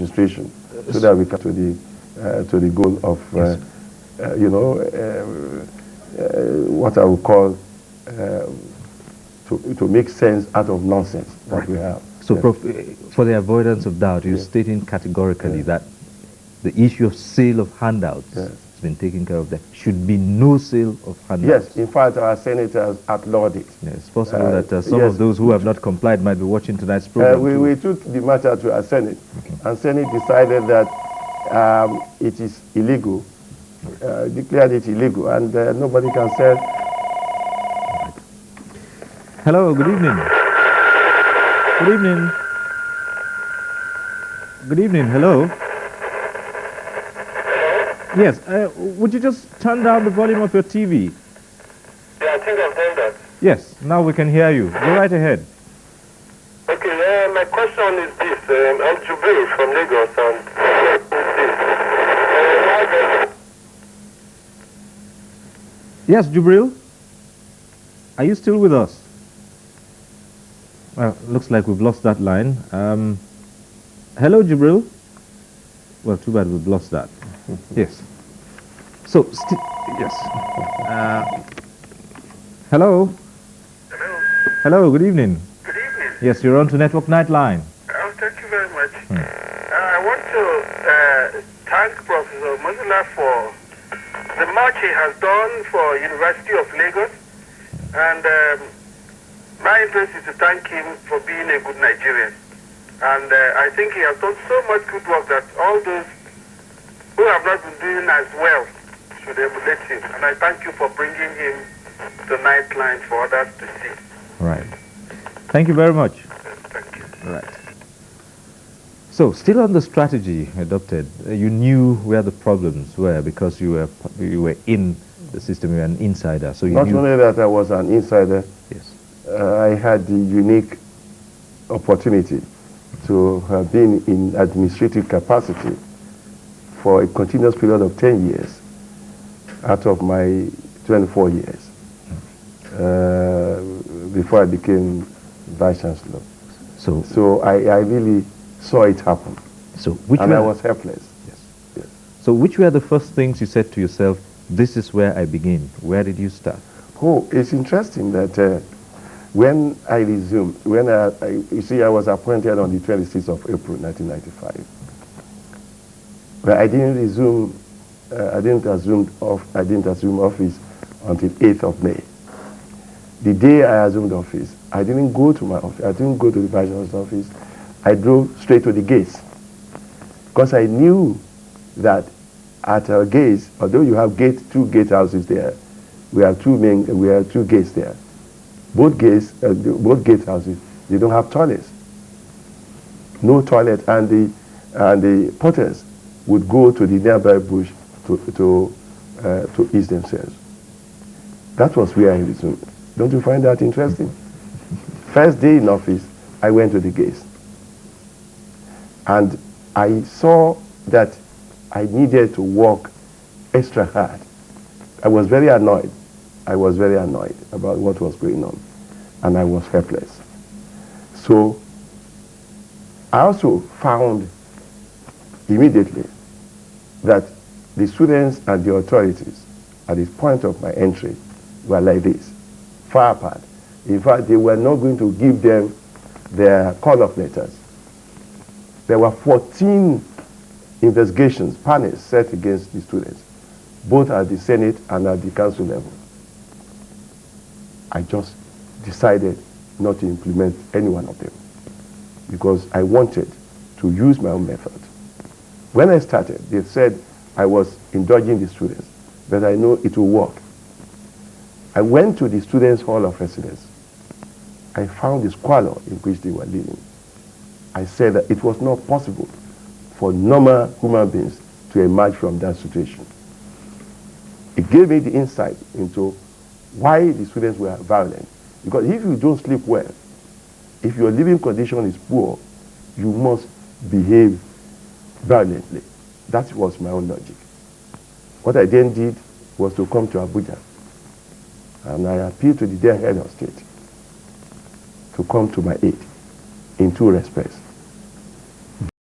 administration, so that we come to the goal of, you know, what I would call to make sense out of nonsense that we have. So, Prof, for the avoidance of doubt, you're stating categorically that the issue of sale of handouts has been taken care of. There should be no sale of handouts. Yes, in fact, our senators outlawed it. Yeah, it's possible that some of those who have not complied might be watching tonight's program. We took the matter to our Senate, and Senate decided that it is illegal, declared it illegal, and nobody can sell. Hello, good evening. Good evening. Good evening, hello. Yes, would you just turn down the volume of your TV? Yeah, I think I've done that. Yes, now we can hear you. Go right ahead. Okay, my question is this. I'm Jubril from Lagos, and Yes, Jubril? Are you still with us? Well, looks like we've lost that line. Hello, Jubril? Well, too bad we've lost that. Yes. So, yes. Hello? Hello? Hello, good evening. Good evening. Yes, you're on to Network Nightline. Thank you very much. I want to thank Professor Omotola for the much he has done for University of Lagos, and my interest is to thank him for being a good Nigerian. And I think he has done so much good work that all those who have not been doing as well should emulate him. And I thank you for bringing him to Nightline for others to see. Right. Thank you very much. Thank you. Right. So, still on the strategy adopted, you knew where the problems were because you were in the system, you were an insider. So you Not knew. only that I was an insider, Yes. I had the unique opportunity to have been in administrative capacity for a continuous period of 10 years out of my 24 years before I became Vice Chancellor. So I really saw it happen. So I was helpless. Yes. So which were the first things you said to yourself, this is where I begin? Where did you start? Oh, it's interesting that when I resumed, you see, I was appointed on the 26th of April, 1995. But I didn't assume office until 8th of May. The day I assumed office, I didn't go to my office. I didn't go to the Vice Chancellor's office. I drove straight to the gates because I knew that at our gates, although you have two gate houses there, we have two gates there. Both gate houses, they don't have toilets. No toilet, and the porters would go to the nearby bush to ease themselves. That was where I resumed. Don't you find that interesting? First day in office, I went to the gates. And I saw that I needed to work extra hard. I was very annoyed. About what was going on. And I was helpless. So I also found immediately that the students and the authorities at the point of my entry were like this, far apart. In fact, they were not going to give them their call-off letters. There were 14 investigations, panels set against the students, both at the Senate and at the council level. I just decided not to implement any one of them because I wanted to use my own method. When I started, they said I was indulging the students, but I know it will work. I went to the Students' Hall of Residence. I found the squalor in which they were living. I said that it was not possible for normal human beings to emerge from that situation. It gave me the insight into why the students were violent. Because if you don't sleep well, if your living condition is poor, you must behave violently. That was my own logic. What I then did was to come to Abuja. And I appealed to the then head of state to come to my aid in two respects.